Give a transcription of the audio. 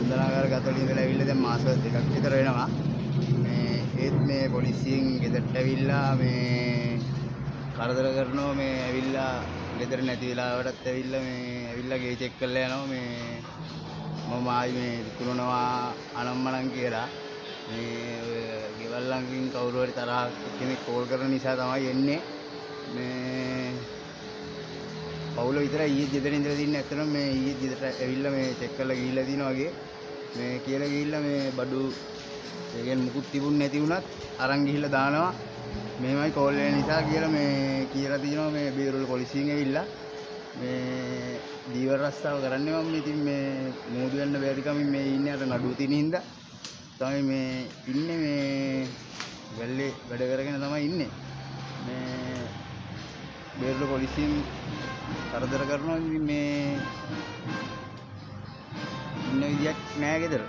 බන්ධනාගාර ගතවල ඉඳලා ඇවිල්ලා දැන් මාස දෙකක් විතර වෙනවා. මේ ඒත් මේ පොලිසියෙන් ගෙදරට ඇවිල්ලා මේ කරදර කරනවා. මේ ඇවිල්ලා ගෙදර නැති වෙලාවටත් ඇවිල්ලා මේ ඇවිල්ලා ගේ චෙක් කරලා යනවා. මේ මම ආයි මේ විකුණනවා අනම්මනම් කියලා. මේ ගෙවල් ළඟින් කවුරු හරි තරහක් කෙනෙක් කෝල් කරන නිසා තමයි එන්නේ. මේ පවුල විතරයි ඊයේ ගෙදර ඉඳලා තින්නේ. ඇත්තටම මේ ඊයේ ගෙදරට ඇවිල්ලා මේ චෙක් කරලා ගිහිල්ලා තිනවා වගේ. මේ කියලා ගිහිල්ලා මේ බඩු ඒ කියන්නේ මුකුත් තිබුණ නැති වුණත් අරන් ගිහිල්ලා දානවා. මෙහෙමයි කෝල් වෙන නිසා කියලා මේ කියලා තිනවා මේ බේරුවල පොලිසියෙන් ඇවිල්ලා. මේ දීවර රස්සාව කරන්නේ මම ඉතින් මේ මෝඩු වෙන්න බැරි කමින් මේ ඉන්නේ අර නඩුව තියෙන හින්දා. තමයි මේ ඉන්නේ මේ වැල්ලේ වැඩ කරගෙන තමයි ඉන්නේ. මේ බේරුවල පොලිසියෙන් කරදර කරනවා. ඉතින් මේ ඉන්න විදියක් නෑ ගෙදර.